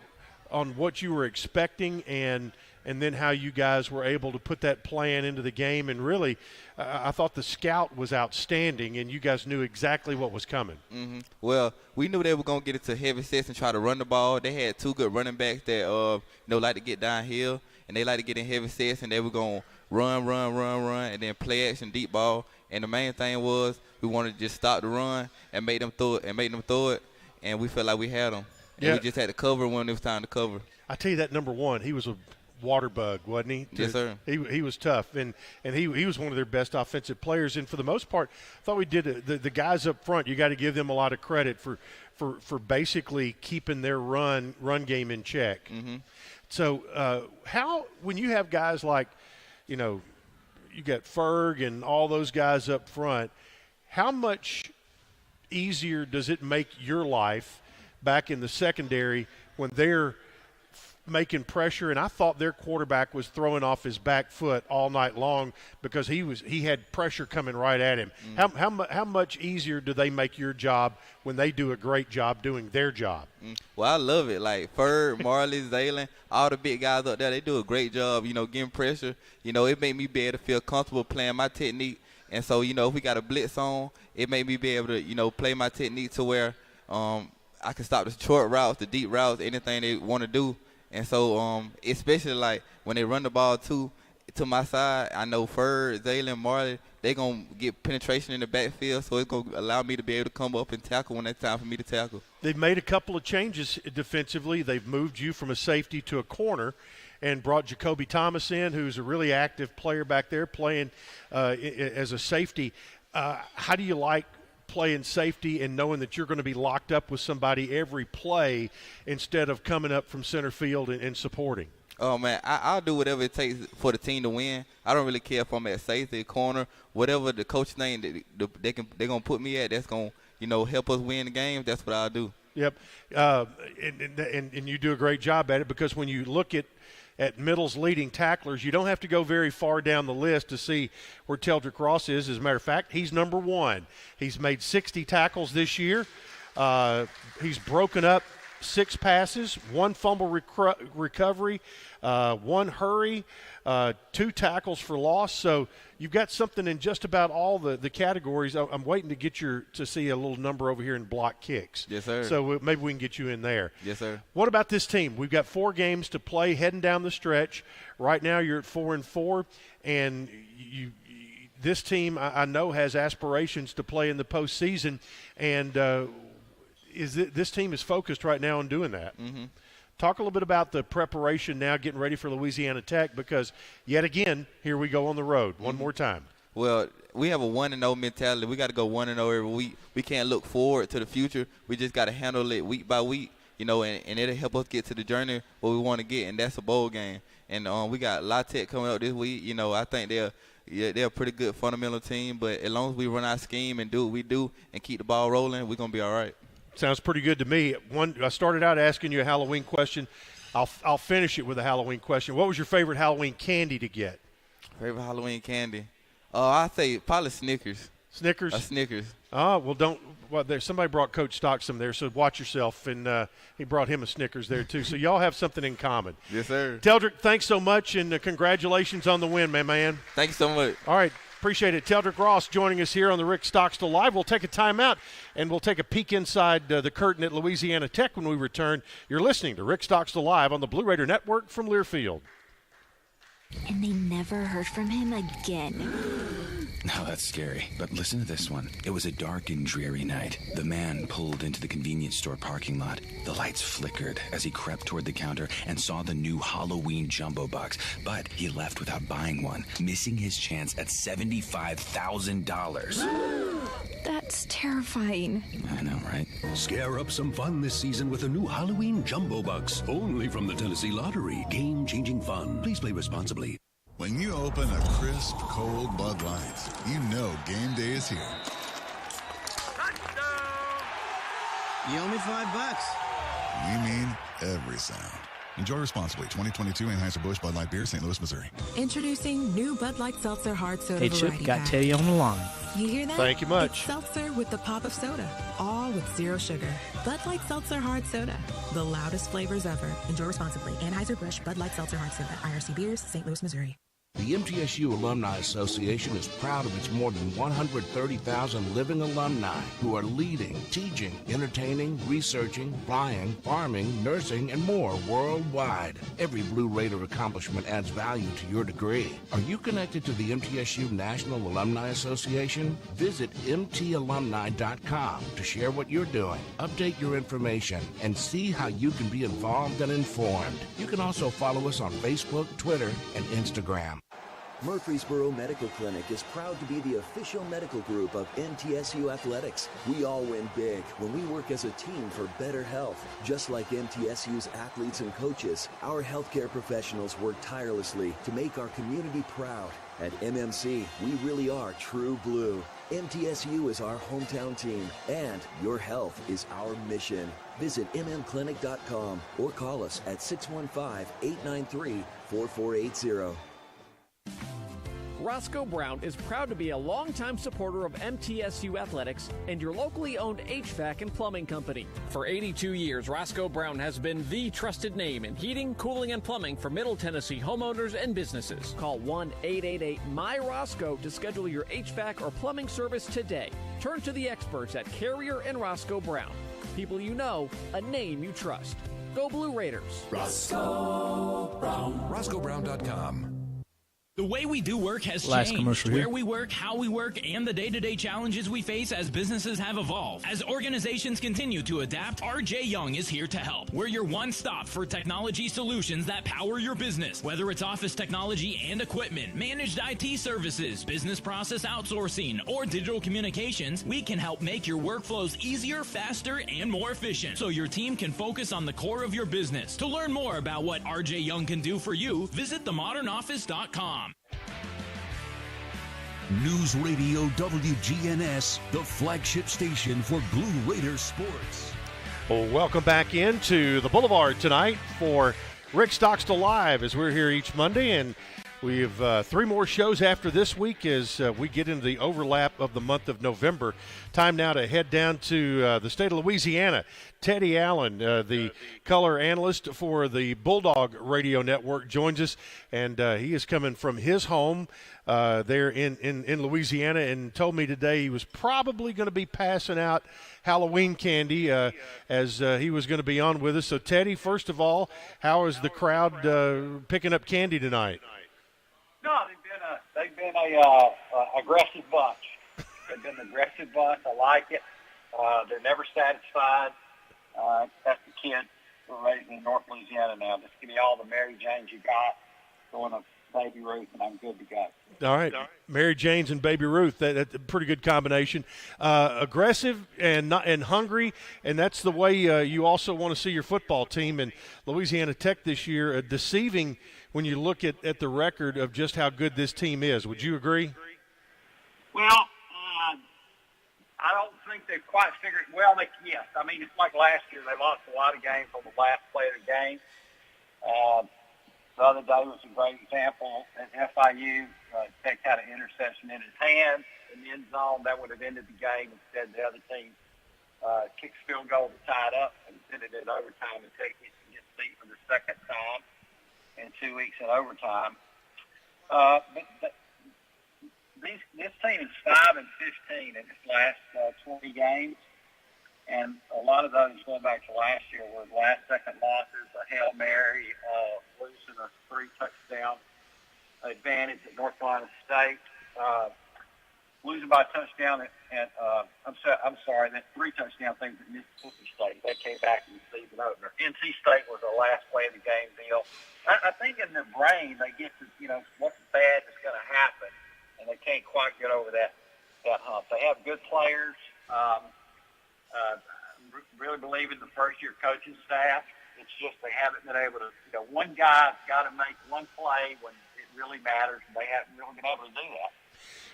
what you were expecting and then how you guys were able to put that plan into the game. And really, I thought the scout was outstanding, and you guys knew exactly what was coming. Mm-hmm. Well, we knew they were going to get it to heavy sets and try to run the ball. They had two good running backs that like to get downhill, and they like to get in heavy sets, and they were going to run, and then play action deep ball. And the main thing was we wanted to just stop the run and make them throw it, and we felt like we had them. And we just had to cover when it was time to cover. I tell you, that number one, he was a water bug, wasn't he? Yes, sir. He was tough, and he was one of their best offensive players. And for the most part, I thought we did the guys up front. You got to give them a lot of credit for basically keeping their run game in check. Mm-hmm. So when you have guys like, you got Ferg and all those guys up front, how much easier does it make your life back in the secondary when they're making pressure, and I thought their quarterback was throwing off his back foot all night long because he had pressure coming right at him. How much easier do they make your job when they do a great job doing their job? Well, I love it. Like Ferg, Marley, Zaylen, all the big guys up there, they do a great job, getting pressure. It made me be able to feel comfortable playing my technique. And so, if we got a blitz on, it made me be able to, play my technique to where I can stop the short routes, the deep routes, anything they want to do. And so, especially like when they run the ball to my side, I know Ferg, Zaylen, Marley, they're going to get penetration in the backfield, so it's going to allow me to be able to come up and tackle when it's time for me to tackle. They've made a couple of changes defensively. They've moved you from a safety to a corner and brought Jacoby Thomas in, who's a really active player back there playing as a safety. How do you like playing safety and knowing that you're going to be locked up with somebody every play instead of coming up from center field and supporting? Oh, man, I'll do whatever it takes for the team to win. I don't really care if I'm at safety, corner, whatever the coach think they're going to put me at, that's going to help us win the game. That's what I'll do. Yep, and you do a great job at it, because when you look at Middle's leading tacklers, you don't have to go very far down the list to see where Teldrick Ross is. As a matter of fact, he's number one. He's made 60 tackles this year. He's broken up 6 passes, 1 fumble recovery, 1 hurry, 2 tackles for loss. So you've got something in just about all the categories. I'm waiting to get to see a little number over here in block kicks. Yes, sir. So maybe we can get you in there. Yes, sir. What about this team? We've got 4 games to play heading down the stretch. Right now you're at 4-4, and this team I know has aspirations to play in the postseason, and this team is focused right now on doing that. Mm-hmm. Talk a little bit about the preparation now, getting ready for Louisiana Tech, because yet again, here we go on the road one more time. Well, we have a 1-0 mentality. We got to go 1-0 every week. We can't look forward to the future. We just got to handle it week by week, and it'll help us get to the journey where we want to get, and that's a bowl game. And we got La Tech coming up this week. I think they're a pretty good fundamental team, but as long as we run our scheme and do what we do and keep the ball rolling, we're going to be all right. Sounds pretty good to me. I started out asking you a Halloween question. I'll finish it with a Halloween question. What was your favorite Halloween candy to get? Favorite Halloween candy? I'd say probably Snickers. Snickers? Snickers. Oh, well, somebody brought Coach Stockstill there, so watch yourself. And he brought him a Snickers there, too. So y'all have something in common. Yes, sir. Teldrick, thanks so much, and congratulations on the win, man. Thank you so much. All right. Appreciate it. Teldrick Ross joining us here on the Rick Stockstill Live. We'll take a timeout, and we'll take a peek inside the curtain at Louisiana Tech when we return. You're listening to Rick Stockstill Live on the Blue Raider Network from Learfield. And they never heard from him again. Now that's scary. But listen to this one. It was a dark and dreary night. The man pulled into the convenience store parking lot. The lights flickered as he crept toward the counter and saw the new Halloween jumbo box. But he left without buying one, missing his chance at $75,000. That's terrifying. I know, right? Scare up some fun this season with a new Halloween jumbo box, only from the Tennessee Lottery. Game-changing fun. Please play responsibly. When you open a crisp, cold Bud Light, you know game day is here. You owe me $5. You mean every sound. Enjoy responsibly. 2022 Anheuser-Busch Bud Light Beer, St. Louis, Missouri. Introducing new Bud Light Seltzer Hard Soda Hey, Chip, variety got pack. Teddy on the line. You hear that? Thank you much. It's seltzer with the pop of soda, all with zero sugar. Bud Light Seltzer Hard Soda, the loudest flavors ever. Enjoy responsibly. Anheuser-Busch Bud Light Seltzer Hard Soda, IRC Beers, St. Louis, Missouri. The MTSU Alumni Association is proud of its more than 130,000 living alumni who are leading, teaching, entertaining, researching, flying, farming, nursing, and more worldwide. Every Blue Raider accomplishment adds value to your degree. Are you connected to the MTSU National Alumni Association? Visit mtalumni.com to share what you're doing, update your information, and see how you can be involved and informed. You can also follow us on Facebook, Twitter, and Instagram. Murfreesboro Medical Clinic is proud to be the official medical group of MTSU Athletics. We all win big when we work as a team for better health. Just like MTSU's athletes and coaches, our healthcare professionals work tirelessly to make our community proud. At MMC, we really are true blue. MTSU is our hometown team, and your health is our mission. Visit mmclinic.com or call us at 615-893-4480. Roscoe Brown is proud to be a longtime supporter of MTSU Athletics and your locally owned HVAC and plumbing company. For 82 years, Roscoe Brown has been the trusted name in heating, cooling, and plumbing for Middle Tennessee homeowners and businesses. Call 1-888-MY-ROSCOE to schedule your HVAC or plumbing service today. Turn to the experts at Carrier and Roscoe Brown. People you know, a name you trust. Go Blue Raiders. Roscoe Brown. RoscoeBrown.com. The way we do work has Last changed. commercial here. Where we work, how we work, and the day-to-day challenges we face as businesses have evolved. As organizations continue to adapt, RJ Young is here to help. We're your one-stop for technology solutions that power your business. Whether it's office technology and equipment, managed IT services, business process outsourcing, or digital communications, we can help make your workflows easier, faster, and more efficient so your team can focus on the core of your business. To learn more about what RJ Young can do for you, visit themodernoffice.com. News Radio WGNS, the flagship station for Blue Raiders sports. Well, welcome back into the Boulevard tonight for Rick Stockstill Live, as we're here each Monday, and we have 3 more shows after this week as we get into the overlap of the month of November. Time now to head down to the state of Louisiana. Teddy Allen, the color analyst for the Bulldog Radio Network, joins us, and he is coming from his home there in Louisiana, and told me today he was probably going to be passing out Halloween candy as he was going to be on with us. So, Teddy, first of all, how is the crowd picking up candy tonight? No, they've been a aggressive bunch. They've been an aggressive bunch. I like it. They're never satisfied. That's the kids who are raised in North Louisiana now. Just give me all the Mary Janes you got, going to Baby Ruth, and I'm good to go. All right, Mary Janes and Baby Ruth. That's a pretty good combination. Aggressive and hungry, and that's the way you also want to see your football team. And Louisiana Tech this year, deceiving when you look at the record of just how good this team is. Would you agree? Well, I don't think they've quite figured – well, yes. I mean, it's like last year. They lost a lot of games on the last play of the game. The other day was a great example at FIU. Tech had an interception in his hands in the end zone. That would have ended the game. Instead, the other team kicked field goal to tie it up and sent it in overtime, and Tech gets beat for the second time in 2 weeks in overtime. But this team is 5-15 in its last 20 games, and a lot of those going back to last year were last-second losses, a Hail Mary, losing a 3-touchdown advantage at North Carolina State, losing by a touchdown at I'm sorry, that 3-touchdown thing at Mississippi State. That came back in the season opener. NC State was the last play of the game deal. I think in their brain they get to, what's bad is going to happen, and they can't quite get over that hump. They have good players. Really believe in the first-year coaching staff. It's just they haven't been able to, one guy's got to make one play when it really matters, and they haven't really been able to do that.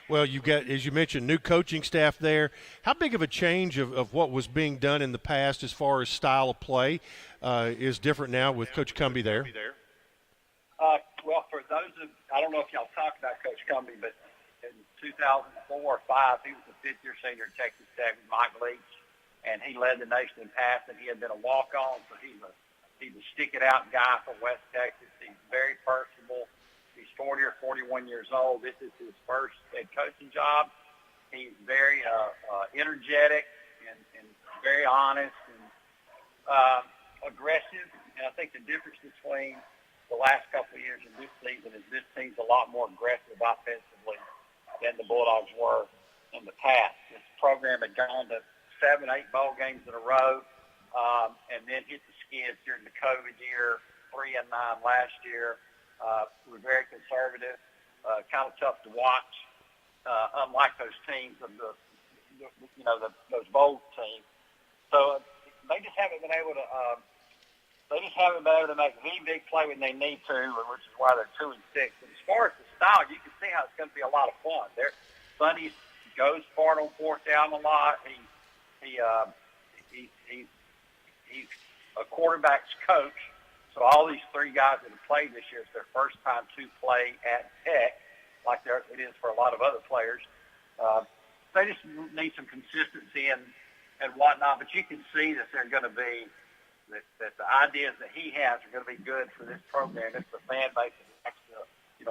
Well, you've got, as you mentioned, new coaching staff there. How big of a change of what was being done in the past as far as style of play is different now with Coach Cumbie there? Well, for those I don't know if y'all talked about Coach Cumbie, but in 2004 or 5, he was a fifth-year senior at Texas Tech with Mike Leach, and he led the nation in passing. He had been a walk-on, so he's a stick-it-out guy from West Texas. He's very personable. He's 40 or 41 years old. This is his first head coaching job. He's very energetic and very honest and aggressive. And I think the difference between the last couple of years and this season is this team's a lot more aggressive offensively than the Bulldogs were in the past. This program had gone to 7-8 bowl games in a row and then hit the skids during the COVID year, 3-9 last year. We're very conservative. kind of tough to watch, unlike those teams of those bowl teams. So they just haven't been able to. They just haven't been able to make the big play when they need to, which is why they're 2-6. And as far as the style, you can see how it's going to be a lot of fun. Sonny goes for it on fourth down a lot. He's a quarterback's coach. So all these three guys that have played this year, it's their first time to play at Tech, like it is for a lot of other players. They just need some consistency and whatnot. But you can see that they're going to be. That the ideas that he has are going to be good for this program. It's the fan base that likes to,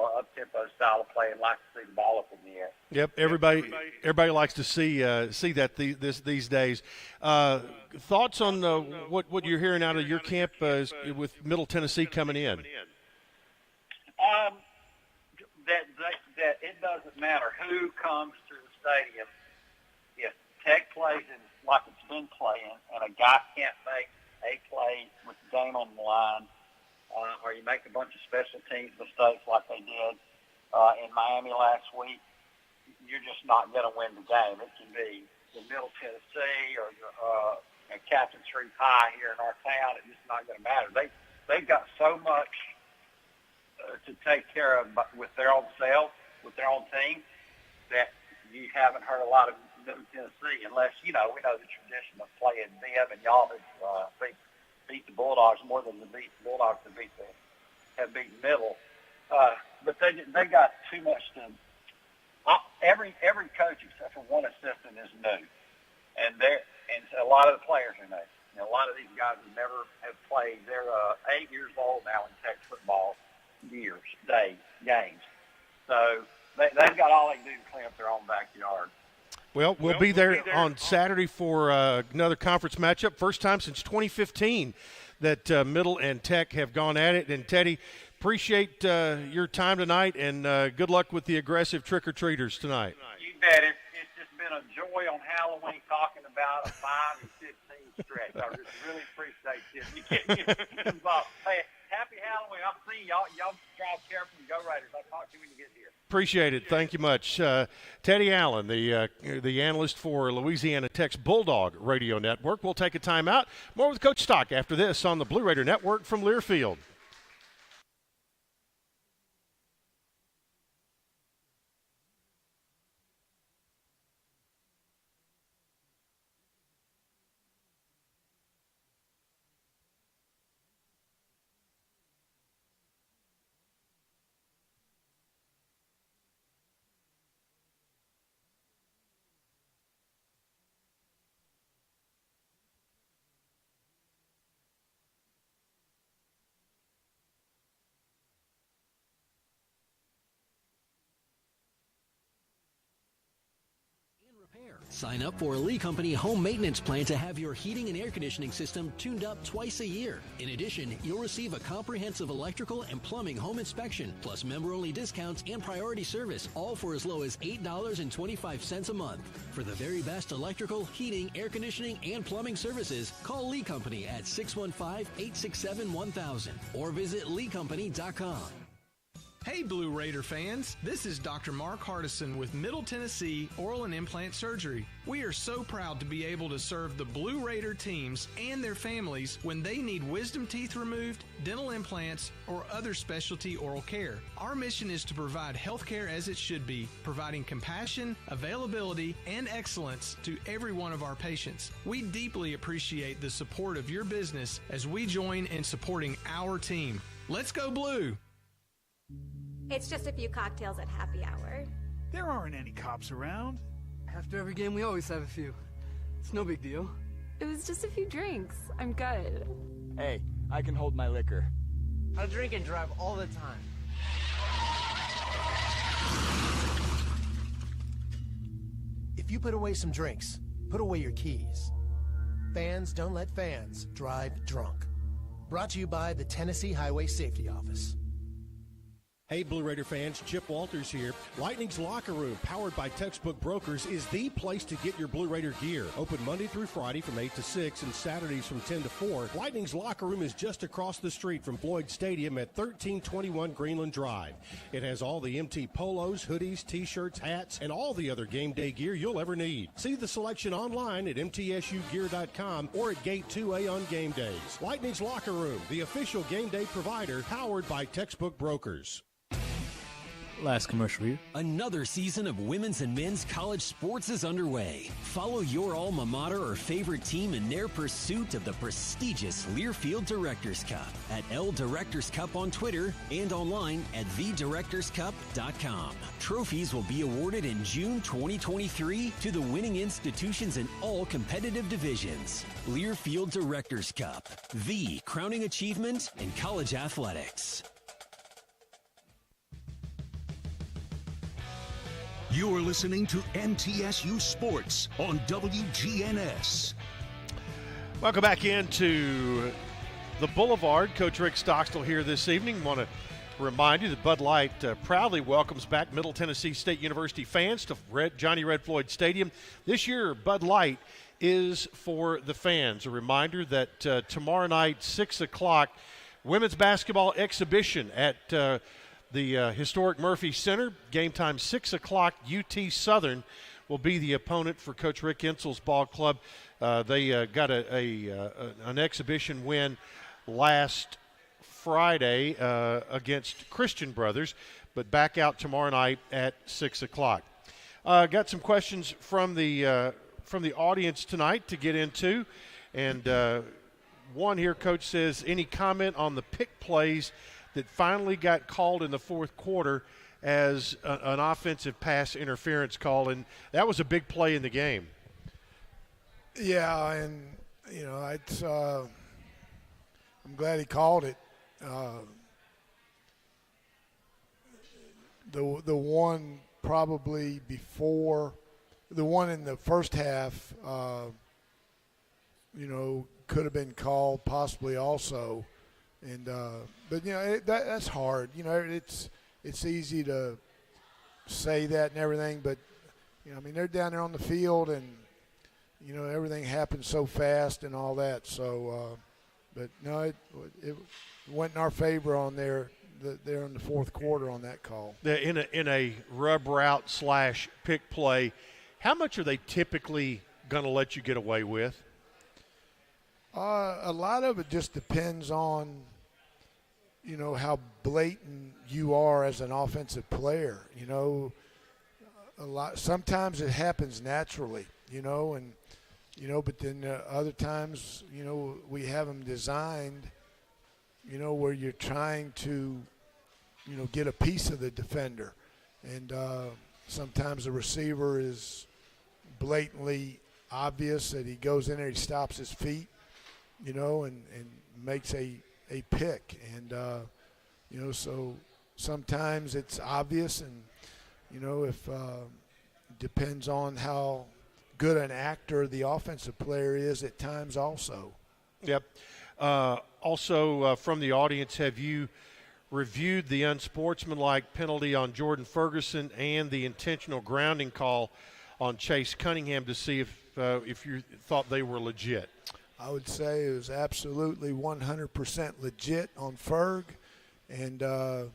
up-tempo style of play and likes to see the ball up in the air. Yep, everybody likes to see that these days. Thoughts on what you're hearing out of your camp with Middle Tennessee coming in? That it doesn't matter who comes to the stadium. If Tech plays like it's been playing and a guy can't make a play with the game on the line, or you make a bunch of special teams mistakes like they did in Miami last week, you're just not going to win the game. It can be the Middle Tennessee or Captain Street High here in our town. It's just not going to matter. They've got so much to take care of with their own self, with their own team, that you haven't heard a lot of Middle Tennessee, unless, we know the tradition of playing them, and y'all have beat the Bulldogs more than the Bulldogs have beat Middle. But they got too much to. Every coach except for one assistant is new, and a lot of the players are new. And a lot of these guys never have played. They're 8 years old now in Tech football, games. So they've got all they can do to clean up their own backyard. Well, we'll be there on Saturday for another conference matchup. First time since 2015 that Middle and Tech have gone at it. And, Teddy, appreciate your time tonight, and good luck with the aggressive trick-or-treaters tonight. You bet. It's just been a joy on Halloween talking about a 5 and 15 stretch. I just really appreciate this. You get involved. Hey, happy Halloween. I'll see y'all. Y'all drive careful and go Raiders. I'll talk to you when you get here. Appreciate it. Thank you much. Teddy Allen, the analyst for Louisiana Tech's Bulldog Radio Network. We'll take a timeout. More with Coach Stock after this on the Blue Raider Network from Learfield. Sign up for a Lee Company home maintenance plan to have your heating and air conditioning system tuned up twice a year. In addition, you'll receive a comprehensive electrical and plumbing home inspection, plus member-only discounts and priority service, all for as low as $8.25 a month. For the very best electrical, heating, air conditioning, and plumbing services, call Lee Company at 615-867-1000 or visit leecompany.com. Hey Blue Raider fans, this is Dr. Mark Hardison with Middle Tennessee Oral and Implant Surgery. We are so proud to be able to serve the Blue Raider teams and their families when they need wisdom teeth removed, dental implants, or other specialty oral care. Our mission is to provide health care as it should be, providing compassion, availability, and excellence to every one of our patients. We deeply appreciate the support of your business as we join in supporting our team. Let's go Blue! It's just a few cocktails at happy hour. There aren't any cops around. After every game, we always have a few. It's no big deal. It was just a few drinks. I'm good. Hey, I can hold my liquor. I drink and drive all the time. If you put away some drinks, put away your keys. Fans don't let fans drive drunk. Brought to you by the Tennessee Highway Safety Office. Hey, Blue Raider fans, Chip Walters here. Lightning's Locker Room, powered by Textbook Brokers, is the place to get your Blue Raider gear. Open Monday through Friday from 8 to 6 and Saturdays from 10 to 4. Lightning's Locker Room is just across the street from Floyd Stadium at 1321 Greenland Drive. It has all the MT polos, hoodies, T-shirts, hats, and all the other game day gear you'll ever need. See the selection online at mtsugear.com or at Gate 2A on game days. Lightning's Locker Room, the official game day provider, powered by Textbook Brokers. Last commercial here. Another season of women's and men's college sports is underway. Follow your alma mater or favorite team in their pursuit of the prestigious Learfield Directors Cup at L Directors Cup on Twitter and online at thedirectorscup.com. Trophies will be awarded in June 2023 to the winning institutions in all competitive divisions. Learfield Directors Cup, the crowning achievement in college athletics. You're listening to MTSU Sports on WGNS. Welcome back into the Boulevard. Coach Rick Stockstill here this evening. Want to remind you that Bud Light proudly welcomes back Middle Tennessee State University fans to Johnny Red Floyd Stadium. This year, Bud Light is for the fans. A reminder that tomorrow night, 6 o'clock, women's basketball exhibition at the historic Murphy Center. Game time 6 o'clock. UT Southern will be the opponent for Coach Rick Insel's ball club. They got an exhibition win last Friday against Christian Brothers, but back out tomorrow night at 6 o'clock. Got some questions from the audience tonight to get into, and one here, Coach says, any comment on the pick plays that finally got called in the fourth quarter as an offensive pass interference call, and that was a big play in the game. Yeah, and it's I'm glad he called it. The one probably before the one in the first half, could have been called possibly also. And but that's hard. It's easy to say that and everything, but they're down there on the field, and everything happens so fast and all that. So, but no, it went in our favor on there in the fourth quarter on that call. In a rub route / pick play, how much are they typically going to let you get away with? A lot of it just depends on, how blatant you are as an offensive player. Sometimes it happens naturally, but then other times, we have them designed, where you're trying to, get a piece of the defender. And sometimes the receiver is blatantly obvious that he goes in there, he stops his feet, and makes a pick. And, so sometimes it's obvious, and, if depends on how good an actor the offensive player is at times also. Yep. Also from the audience, have you reviewed the unsportsmanlike penalty on Jordan Ferguson and the intentional grounding call on Chase Cunningham to see if you thought they were legit? I would say it was absolutely 100% legit on Ferg. And, the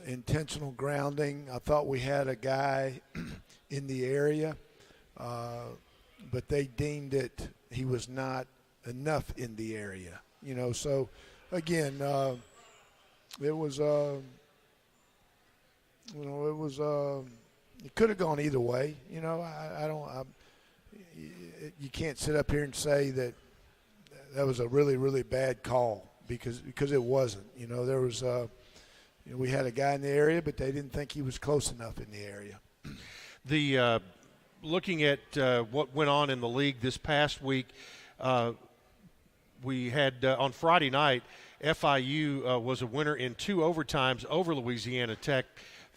intentional grounding, I thought we had a guy in the area, but they deemed it he was not enough in the area. So, again, it was, it could have gone either way. You can't sit up here and say that was a really, really bad call because it wasn't. There was we had a guy in the area, but they didn't think he was close enough in the area. The looking at what went on in the league this past week, we had on Friday night, FIU was a winner in 2 overtimes over Louisiana Tech,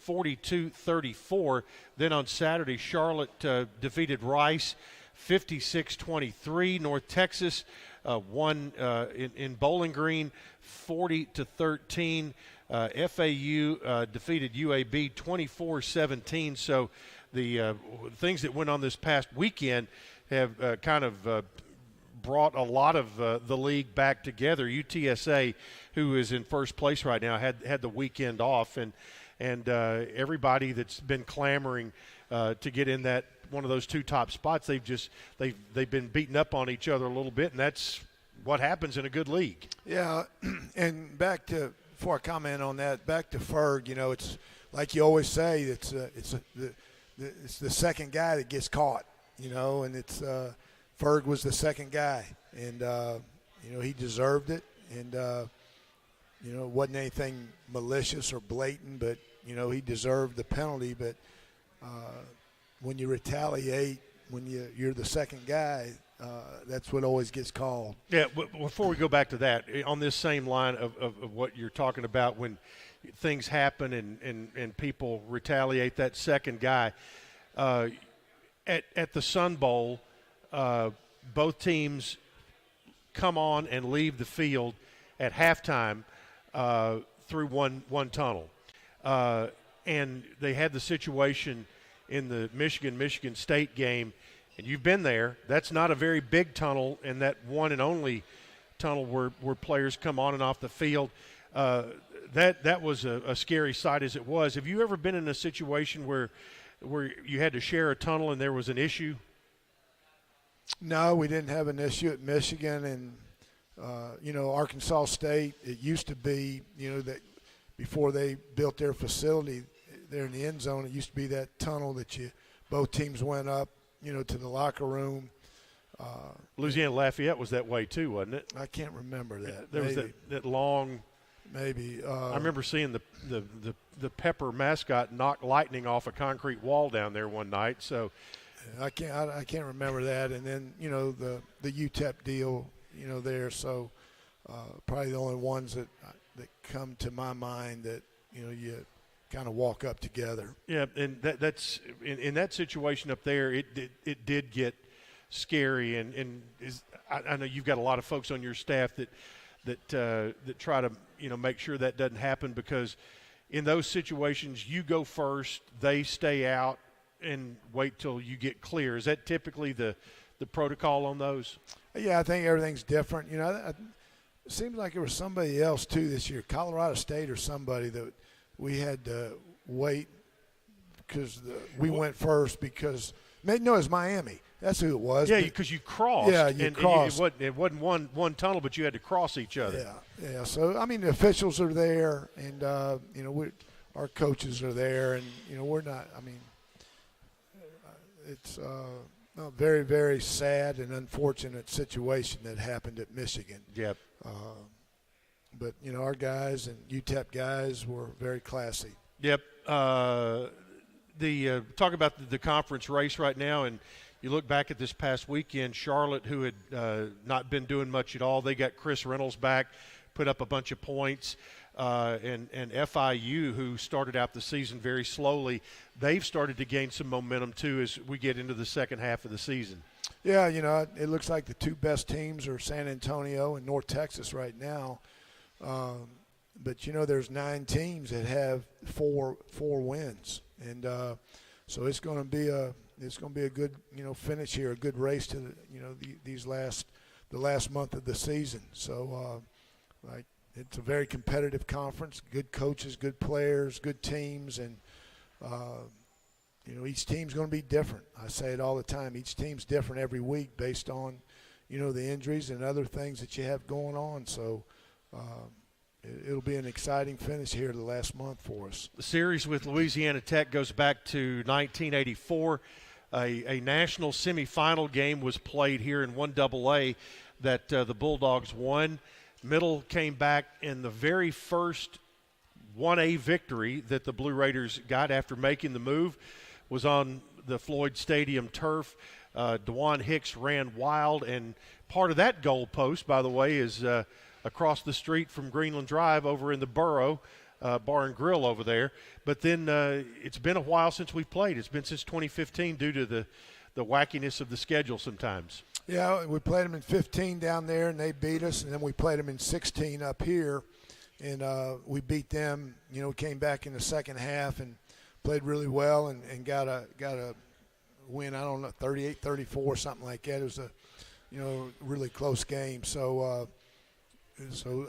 42-34. Then on Saturday, Charlotte defeated Rice 56-23. North Texas won in Bowling Green 40-13. FAU defeated UAB 24-17. So the things that went on this past weekend have kind of brought a lot of the league back together. UTSA, who is in first place right now, had the weekend off, and everybody that's been clamoring to get in that one of those two top spots, they've been beating up on each other a little bit, and that's what happens in a good league. Yeah, and before I comment on that, back to Ferg. It's like you always say, it's the second guy that gets caught. And it's Ferg was the second guy, and he deserved it, and it wasn't anything malicious or blatant, but he deserved the penalty. But when you retaliate, when you're the second guy, that's what always gets called. Yeah, but before we go back to that, on this same line of what you're talking about, when things happen and people retaliate, that second guy, at the Sun Bowl, both teams come on and leave the field at halftime through one tunnel. And they had the situation in the Michigan State game, and you've been there. That's not a very big tunnel, and that one and only tunnel where players come on and off the field. That was a scary sight as it was. Have you ever been in a situation where you had to share a tunnel and there was an issue? No, we didn't have an issue at Michigan, and Arkansas State. It used to be, that before they built their facility there in the end zone, it used to be that tunnel that both teams went up, to the locker room. Louisiana Lafayette was that way too, wasn't it? I can't remember that. There was that long. Maybe. I remember seeing the Pepper mascot knock lightning off a concrete wall down there one night. So I can't remember that. And then the UTEP deal, there. So probably the only ones that come to my mind that you kind of walk up together. Yeah, and that's in that situation up there. It did get scary, and I know you've got a lot of folks on your staff that try to make sure that doesn't happen, because in those situations you go first, they stay out and wait till you get clear. Is that typically the protocol on those? Yeah, I think everything's different. It seems like there was somebody else too this year, Colorado State or somebody, that we had to wait because we went first because it was Miami. That's who it was. Yeah, because you crossed. Yeah, you crossed. It wasn't one tunnel, but you had to cross each other. Yeah. So the officials are there, and our coaches are there, and we're not. It's a very, very sad and unfortunate situation that happened at Michigan. Yep. But our guys and UTEP guys were very classy. Yep. Talk about the conference race right now, and you look back at this past weekend, Charlotte, who had not been doing much at all, they got Chris Reynolds back, put up a bunch of points, and FIU, who started out the season very slowly, they've started to gain some momentum too as we get into the second half of the season. Yeah, it looks like the two best teams are San Antonio and North Texas right now. But there's 9 teams that have four wins, and so it's going to be a good finish here, a good race to the last month of the season. So it's a very competitive conference, good coaches, good players, good teams, and each team's going to be different. I say it all the time. Each team's different every week based on the injuries and other things that you have going on. So it'll be an exciting finish here the last month for us. The series with Louisiana Tech goes back to 1984. A national semifinal game was played here in 1AA that the Bulldogs won. Middle came back in the very first 1A victory that the Blue Raiders got after making the move was on the Floyd Stadium turf. DeJuan Hicks ran wild, and part of that goal post, by the way, is across the street from Greenland Drive over in the Borough Bar and Grill over there. But then it's been a while since we've played. It's been since 2015 due to the wackiness of the schedule sometimes. Yeah, we played them in 15 down there, and they beat us, and then we played them in 16 up here. and we beat them. You know, came back in the second half and played really well and got a win. I don't know, 38-34, something like that. It was a really close game. So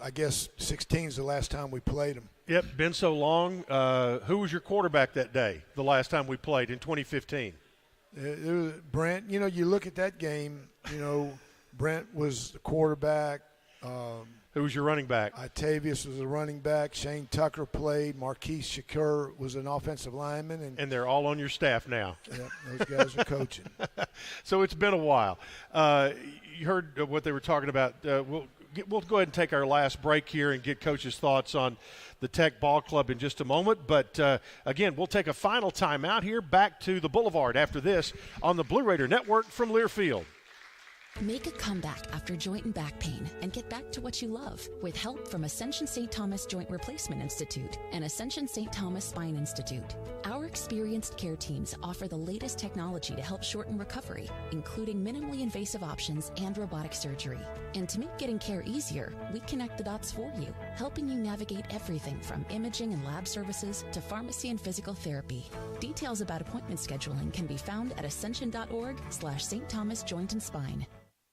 I guess 16 is the last time we played them. Yep, been so long. Who was your quarterback that day, the last time we played in 2015? It was Brent. You know, you look at that game, Brent was the quarterback. Who was your running back? Octavius was a running back. Shane Tucker played. Marquise Shakur was an offensive lineman. And they're all on your staff now. Yep, those guys are coaching. So it's been a while. You heard what they were talking about. We'll go ahead and take our last break here and get Coach's thoughts on the Tech Ball Club in just a moment. But, again, we'll take a final timeout here back to the Boulevard after this on the Blue Raider Network from Learfield. Make a comeback after joint and back pain and get back to what you love with help from Ascension St. Thomas Joint Replacement Institute and Ascension St. Thomas Spine Institute. Our experienced care teams offer the latest technology to help shorten recovery, including minimally invasive options and robotic surgery. And to make getting care easier, we connect the dots for you, helping you navigate everything from imaging and lab services to pharmacy and physical therapy. Details about appointment scheduling can be found at ascension.org/St. Thomas Joint and Spine.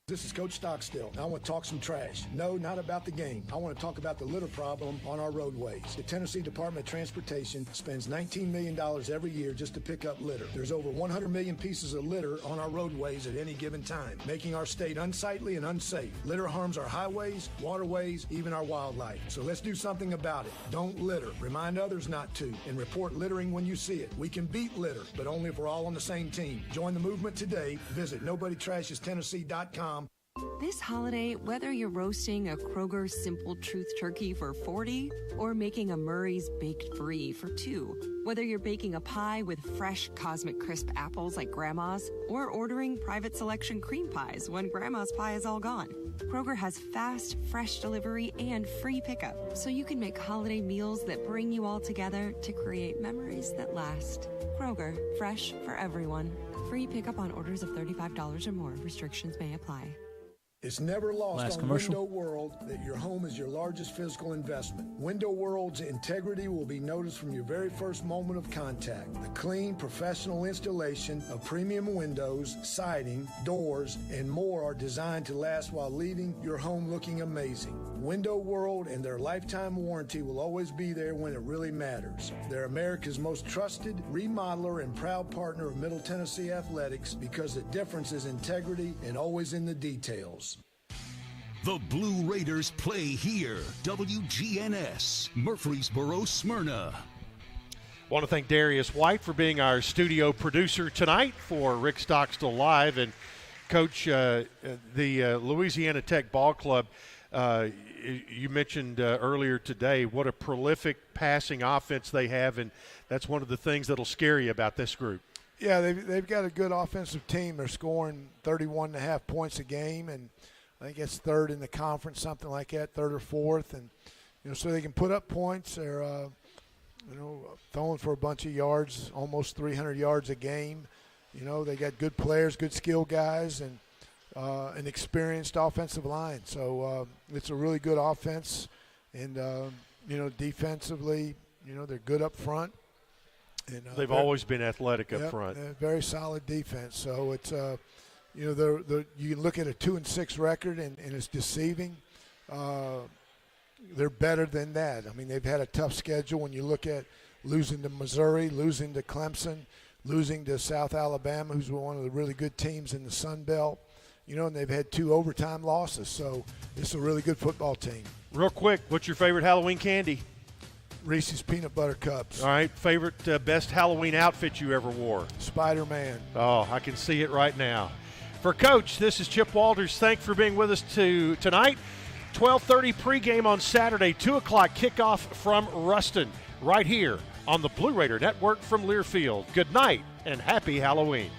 This is Coach Stockstill. I want to talk some trash. No, not about the game. I want to talk about the litter problem on our roadways. The Tennessee Department of Transportation spends $19 million every year just to pick up litter. There's over 100 million pieces of litter on our roadways at any given time, making our state unsightly and unsafe. Litter harms our highways, waterways, even our wildlife. So let's do something about it. Don't litter. Remind others not to, and report littering when you see it. We can beat litter, but only if we're all on the same team. Join the movement today. Visit NobodyTrashesTennessee.com. This holiday, whether you're roasting a Kroger Simple Truth turkey for $40 or making a Murray's Baked Brie for $2, whether you're baking a pie with fresh Cosmic Crisp apples like Grandma's or ordering private selection cream pies when Grandma's pie is all gone, Kroger has fast, fresh delivery and free pickup, so you can make holiday meals that bring you all together to create memories that last. Kroger, fresh for everyone. Free pickup on orders of $35 or more. Restrictions may apply. It's never lost Last on commercial. Window World that your home is your largest physical investment. Window World's integrity will be noticed from your very first moment of contact. The clean, professional installation of premium windows, siding, doors, and more are designed to last while leaving your home looking amazing. Window World and their lifetime warranty will always be there when it really matters. They're America's most trusted remodeler and proud partner of Middle Tennessee Athletics because the difference is integrity and always in the details. The Blue Raiders play here. WGNS, Murfreesboro, Smyrna. I want to thank Darius White for being our studio producer tonight for Rick Stockstill Live. And, Coach, the Louisiana Tech Ball Club, you mentioned earlier today what a prolific passing offense they have, and that's one of the things that'll scare you about this group. Yeah, they've got a good offensive team. They're scoring 31.5 points a game, and I think it's third in the conference, something like that, third or fourth. And, so they can put up points. They're, throwing for a bunch of yards, almost 300 yards a game. They got good players, good skill guys, and an experienced offensive line. So it's a really good offense. And, defensively, they're good up front. And, they've always been athletic up front. Very solid defense. So it's you can look at a 2-6 record and it's deceiving. They're better than that. I mean, they've had a tough schedule when you look at losing to Missouri, losing to Clemson, losing to South Alabama, who's one of the really good teams in the Sun Belt. And they've had 2 overtime losses. So it's a really good football team. Real quick, what's your favorite Halloween candy? Reese's Peanut Butter Cups. All right, favorite best Halloween outfit you ever wore? Spider-Man. Oh, I can see it right now. For Coach, this is Chip Walters. Thanks for being with us tonight. 12:30 pregame on Saturday, 2 o'clock kickoff from Ruston, right here on the Blue Raider Network from Learfield. Good night and happy Halloween.